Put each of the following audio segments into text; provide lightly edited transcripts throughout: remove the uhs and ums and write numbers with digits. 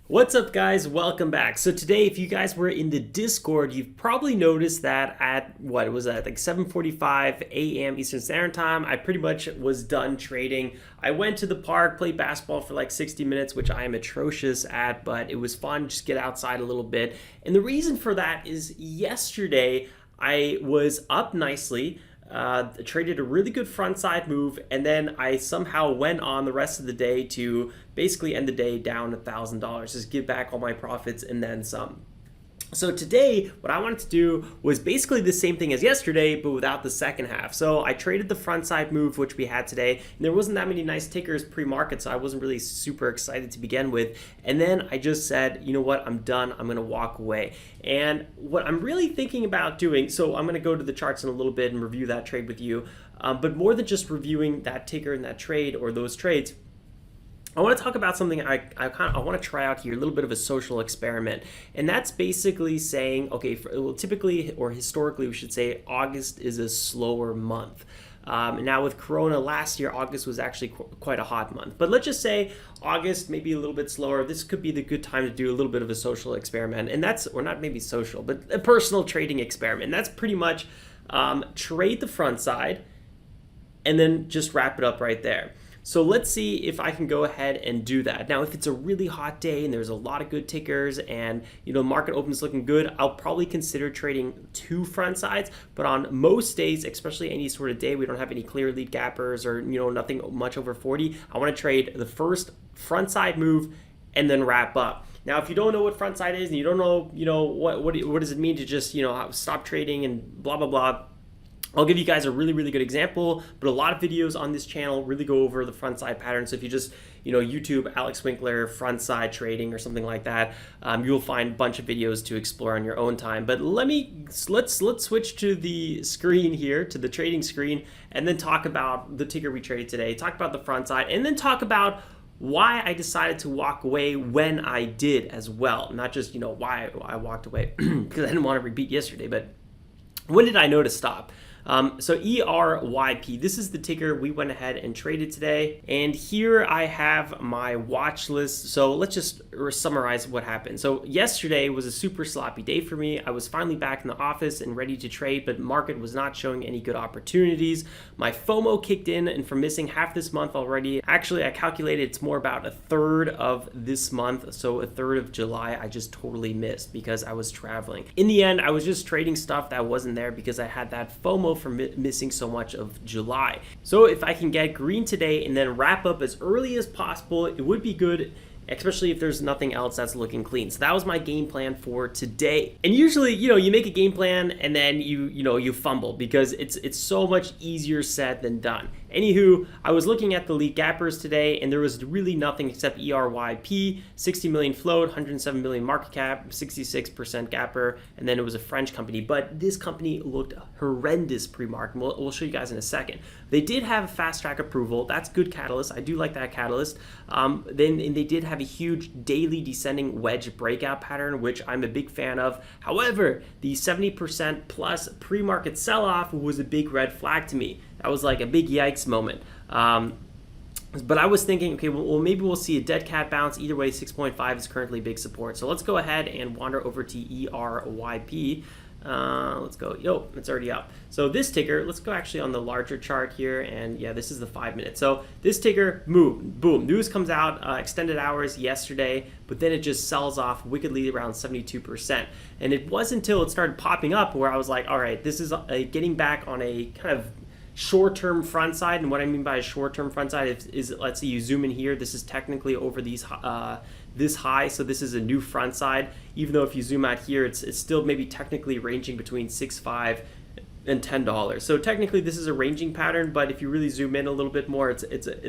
What's up, guys? Welcome back. So today, if you guys were in the Discord, you've probably noticed that at what was that, like 7:45 a.m. Eastern Standard Time, I pretty much was done trading. I went to the park, played basketball for like 60 minutes, which I am atrocious at, but it was fun. Just get outside a little bit. And the reason for that is yesterday I was up nicely. Traded a really good front side move, and then I somehow went on the rest of the day to basically end the day down $1,000, just give back all my profits and then some. So today, what I wanted to do was basically the same thing as yesterday, but without the second half. So I traded the front side move, which we had today, and there wasn't that many nice tickers pre-market, so I wasn't really super excited to begin with. And then I just said, you know what, I'm done, I'm gonna walk away. And what I'm really thinking about doing, so I'm gonna go to the charts in a little bit and review that trade with you, but more than just reviewing that ticker and that trade or those trades, I want to talk about something I want to try out here, a little bit of a social experiment. And that's basically saying, okay, typically or historically, we should say August is a slower month. Now with Corona last year, August was actually quite a hot month. But let's just say August, maybe a little bit slower. This could be the good time to do a little bit of a social experiment. And that's, or not maybe social, but a personal trading experiment. And that's pretty much trade the front side and then just wrap it up right there. So let's see if I can go ahead and do that. Now, if it's a really hot day and there's a lot of good tickers and market opens looking good, I'll probably consider trading two front sides. But on most days, especially any sort of day we don't have any clear lead gappers or nothing much over 40, I want to trade the first front side move and then wrap up. Now, if you don't know what front side is and you don't know, what does it mean to just stop trading and blah blah blah, I'll give you guys a really, really good example, but a lot of videos on this channel really go over the front side pattern. So if you just, YouTube Alex Winkler front side trading or something like that, you'll find a bunch of videos to explore on your own time. But let's switch to the screen here, to the trading screen, and then talk about the ticker we traded today, talk about the front side, and then talk about why I decided to walk away when I did as well. Not just, why I walked away, because I didn't want to repeat yesterday, but when did I know to stop? So ERYP, this is the ticker we went ahead and traded today. And here I have my watch list. So let's just summarize what happened. So yesterday was a super sloppy day for me. I was finally back in the office and ready to trade, but market was not showing any good opportunities. My FOMO kicked in, and from missing half this month already, actually I calculated it's more about a third of this month. So a third of July I just totally missed because I was traveling. In the end, I was just trading stuff that wasn't there because I had that FOMO for missing so much of July. So if I can get green today and then wrap up as early as possible, it would be good, especially if there's nothing else that's looking clean. So that was my game plan for today. And usually, you make a game plan and then you fumble because it's so much easier said than done. Anywho, I was looking at the lead gappers today and there was really nothing except ERYP, 60 million float, 107 million market cap, 66% gapper, and then it was a French company. But this company looked horrendous pre-market. We'll show you guys in a second. They did have a fast track approval. That's good catalyst. I do like that catalyst. Then they did have a huge daily descending wedge breakout pattern, which I'm a big fan of. However, the 70% plus pre-market sell-off was a big red flag to me. That was like a big yikes moment. But I was thinking, okay, well, maybe we'll see a dead cat bounce. Either way, 6.5 is currently big support. So let's go ahead and wander over to ERYP. Let's go. It's already up. So this ticker, let's go actually on the larger chart here. And yeah, this is the 5 minute. So this ticker, boom, news comes out, extended hours yesterday, but then it just sells off wickedly around 72%. And it wasn't until it started popping up where I was like, all right, this is getting back on a kind of short-term front side. And what I mean by a short-term front side is let's say you zoom in here, this is technically over these this high, so this is a new front side. Even though if you zoom out here, it's still maybe technically ranging between $6.5 and $10. So technically this is a ranging pattern, but if you really zoom in a little bit more, it's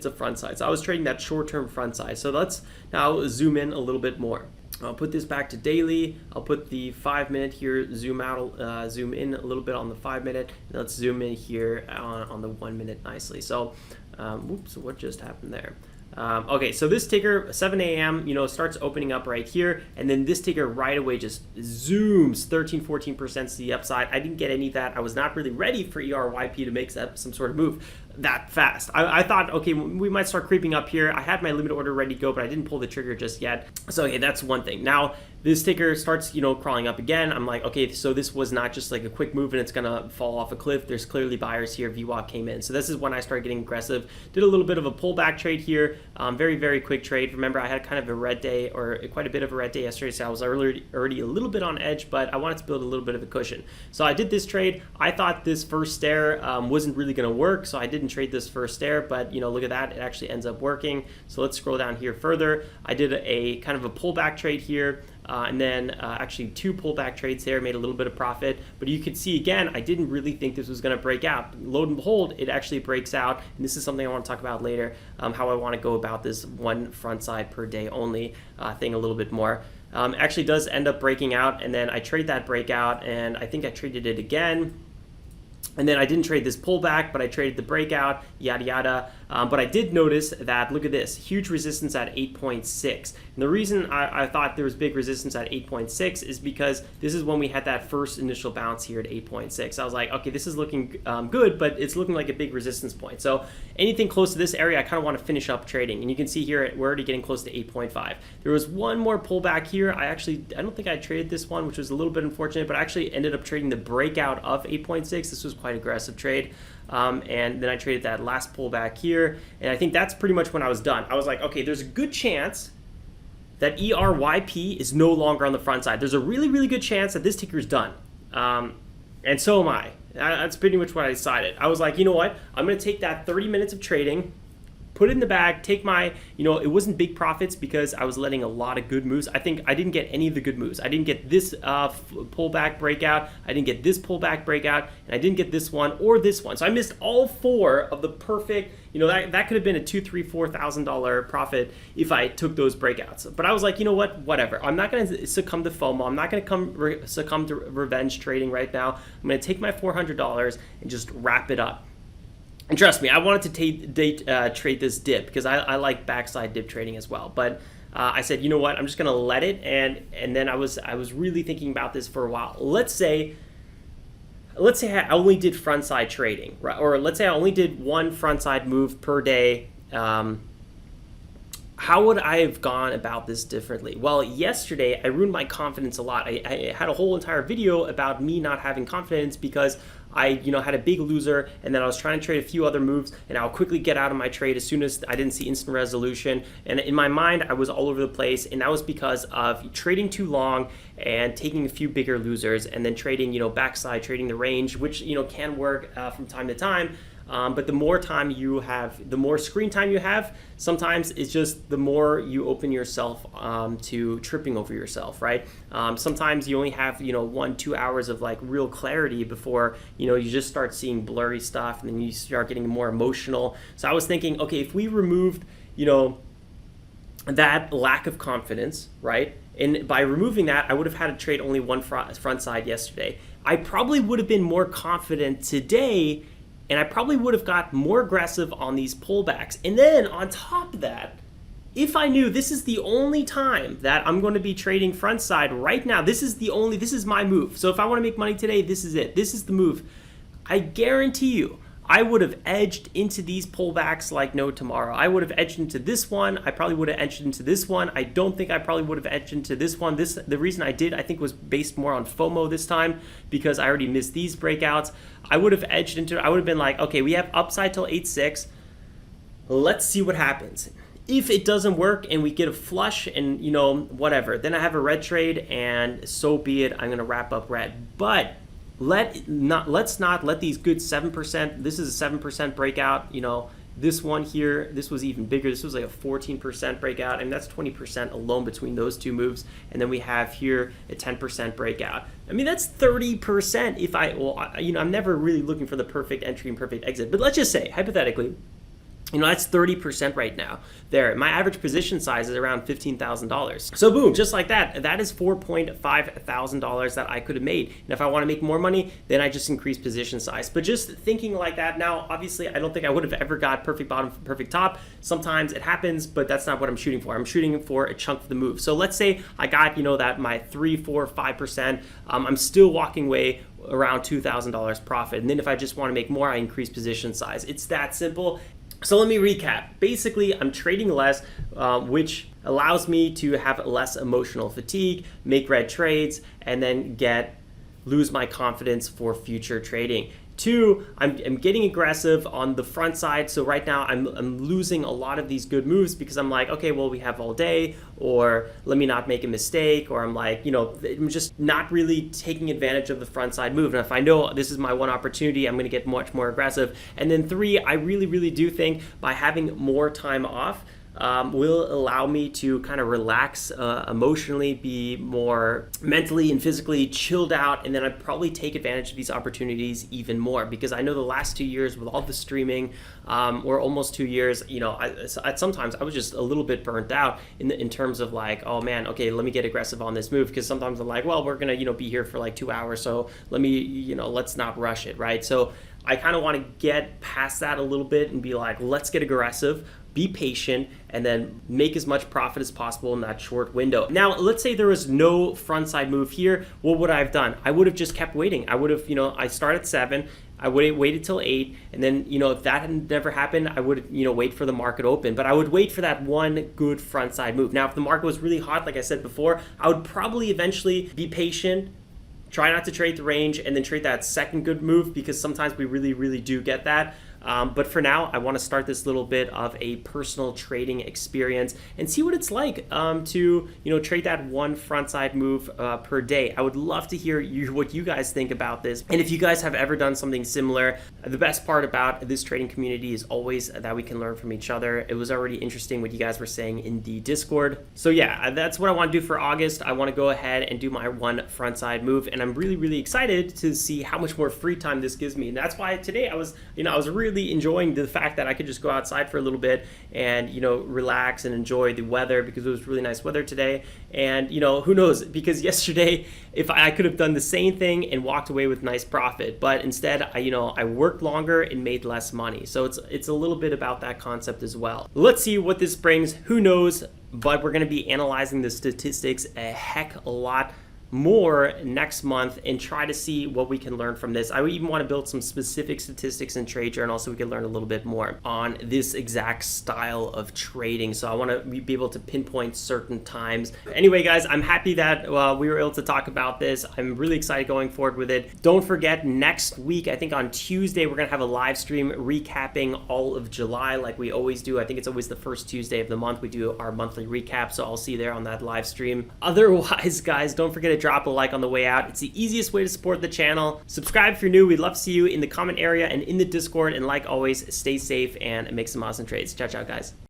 a front side. So I was trading that short-term front side. So let's now zoom in a little bit more. I'll put this back to daily. I'll put the 5 minute here, zoom out, zoom in a little bit on the 5 minute. And let's zoom in here on the 1 minute nicely. So, whoops, what just happened there? Okay, so this ticker, 7 a.m., starts opening up right here, and then this ticker right away just zooms 13-14% to the upside. I didn't get any of that. I was not really ready for ERYP to make some sort of move. that fast. I thought, okay, we might start creeping up here. I had my limit order ready to go, but I didn't pull the trigger just yet. So okay, that's one thing. Now this ticker starts, crawling up again. I'm like, okay, so this was not just like a quick move and it's gonna fall off a cliff. There's clearly buyers here. VWAP came in. So this is when I started getting aggressive. Did a little bit of a pullback trade here. Very, very quick trade. Remember, I had kind of a red day, or quite a bit of a red day yesterday, so I was already a little bit on edge, but I wanted to build a little bit of a cushion. So I did this trade. I thought this first stare wasn't really gonna work, so I didn't trade this first stare, but look at that, it actually ends up working. So let's scroll down here further. I did a kind of a pullback trade here. And then actually 2 pullback trades there, made a little bit of profit. But you could see again, I didn't really think this was going to break out. Lo and behold, it actually breaks out. And this is something I want to talk about later, how I want to go about this one front side per day only thing a little bit more. Actually does end up breaking out, and then I trade that breakout, and I think I traded it again. And then I didn't trade this pullback, but I traded the breakout, yada, yada. But I did notice that, look at this, huge resistance at 8.6. And the reason I thought there was big resistance at 8.6 is because this is when we had that first initial bounce here at 8.6. I was like, okay, this is looking good, but it's looking like a big resistance point. So anything close to this area, I kind of want to finish up trading. And you can see here, we're already getting close to 8.5. There was one more pullback here. I don't think I traded this one, which was a little bit unfortunate, but I actually ended up trading the breakout of 8.6. This was quite aggressive trade. And then I traded that last pullback here, and I think that's pretty much when I was done. I was like, okay, there's a good chance that ERYP is no longer on the front side. There's a really, really good chance that this ticker is done. And so am I. That's pretty much what I decided. I was like, you know what? I'm going to take that 30 minutes of trading, put it in the bag, take my, it wasn't big profits because I was letting a lot of good moves. I think I didn't get any of the good moves. I didn't get this pullback breakout. I didn't get this pullback breakout, and I didn't get this one or this one. So I missed all 4 of the perfect, that could have been a $2,000, $3,000, $4,000 profit if I took those breakouts. But I was like, you know what, whatever. I'm not going to succumb to FOMO. I'm not going to succumb to revenge trading right now. I'm going to take my $400 and just wrap it up. And trust me, I wanted to trade this dip because I like backside dip trading as well. But I said, you know what, I'm just gonna let it. And then I was really thinking about this for a while. Let's say I only did front side trading, right? Or let's say I only did one front side move per day. How would I have gone about this differently? Well, yesterday I ruined my confidence a lot. I had a whole entire video about me not having confidence because I had a big loser, and then I was trying to trade a few other moves, and I'll quickly get out of my trade as soon as I didn't see instant resolution. And in my mind, I was all over the place, and that was because of trading too long and taking a few bigger losers, and then trading, backside, trading the range, which can work from time to time. But the more time you have, the more screen time you have, sometimes it's just the more you open yourself to tripping over yourself, right? Sometimes you only have, 1-2 hours of like real clarity before, you just start seeing blurry stuff, and then you start getting more emotional. So I was thinking, okay, if we removed, that lack of confidence, right? And by removing that, I would have had to trade only one front side yesterday. I probably would have been more confident today, and I probably would have got more aggressive on these pullbacks. And then on top of that, if I knew this is the only time that I'm going to be trading front side right now, this is my move. So if I want to make money today, this is it. This is the move. I guarantee you, I would have edged into these pullbacks like no tomorrow. I would have edged into this one. I probably would have edged into this one. I don't think I probably would have edged into this one. The reason I did, I think, was based more on FOMO this time because I already missed these breakouts. I would have edged into, I would have been like, okay, we have upside till 8.6. Let's see what happens. If it doesn't work and we get a flush and, whatever, then I have a red trade and so be it. I'm going to wrap up red. But let's not let these good 7%, this is a 7% breakout, this one here, this was even bigger. This was like a 14% breakout, and that's 20% alone between those two moves. And then we have here a 10% breakout. I mean, that's 30% I'm never really looking for the perfect entry and perfect exit, but let's just say, hypothetically, that's 30% right now. There, my average position size is around $15,000. So boom, just like that, that is $4,500 that I could have made. And if I want to make more money, then I just increase position size. But just thinking like that now, obviously, I don't think I would have ever got perfect bottom, perfect top. Sometimes it happens, but that's not what I'm shooting for. I'm shooting for a chunk of the move. So let's say I got, that my 3, 4, 5%. I'm still walking away around $2,000 profit. And then if I just want to make more, I increase position size. It's that simple. So let me recap. Basically, I'm trading less, which allows me to have less emotional fatigue, make red trades, and then lose my confidence for future trading. 2, I'm getting aggressive on the front side. So right now I'm losing a lot of these good moves because I'm like, okay, well, we have all day, or let me not make a mistake, or I'm like, I'm just not really taking advantage of the front side move. And if I know this is my one opportunity, I'm going to get much more aggressive. And then 3, I really, really do think by having more time off, will allow me to kind of relax emotionally, be more mentally and physically chilled out, and then I'd probably take advantage of these opportunities even more, because I know the last 2 years with all the streaming, or almost 2 years, sometimes I was just a little bit burnt out in terms of like, oh man, okay, let me get aggressive on this move, because sometimes I'm like, well, we're gonna be here for like 2 hours, so let me let's not rush it, right? So I kind of want to get past that a little bit and be like, let's get aggressive, be patient, and then make as much profit as possible in that short window. Now, let's say there was no front side move here. What would I have done? I would have just kept waiting. I would have, I start at 7, I would have waited till 8, and then, if that had never happened, I would, wait for the market open. But I would wait for that one good front side move. Now, if the market was really hot, like I said before, I would probably eventually be patient, try not to trade the range, and then trade that second good move, because sometimes we really, really do get that. But for now, I want to start this little bit of a personal trading experience and see what it's like to trade that one frontside move per day. I would love to hear what you guys think about this, and if you guys have ever done something similar. The best part about this trading community is always that we can learn from each other. It was already interesting what you guys were saying in the Discord. So yeah, that's what I want to do for August. I want to go ahead and do my one frontside move, and I'm really, really excited to see how much more free time this gives me. And that's why today I was really enjoying the fact that I could just go outside for a little bit and relax and enjoy the weather, because it was really nice weather today. And who knows, because yesterday if I could have done the same thing and walked away with nice profit, but instead I worked longer and made less money. So it's a little bit about that concept as well. Let's see what this brings. Who knows, but we're going to be analyzing the statistics a heck a lot more next month and try to see what we can learn from this. I would even want to build some specific statistics in Trade Journal so we can learn a little bit more on this exact style of trading. So I want to be able to pinpoint certain times. Anyway, guys, I'm happy that we were able to talk about this. I'm really excited going forward with it. Don't forget, next week, I think on Tuesday, we're going to have a live stream recapping all of July like we always do. I think it's always the first Tuesday of the month. We do our monthly recap, so I'll see you there on that live stream. Otherwise, guys, don't forget to drop a like on the way out. It's the easiest way to support the channel. Subscribe if you're new. We'd love to see you in the comment area and in the Discord. And like always, stay safe and make some awesome trades. Ciao, ciao, guys.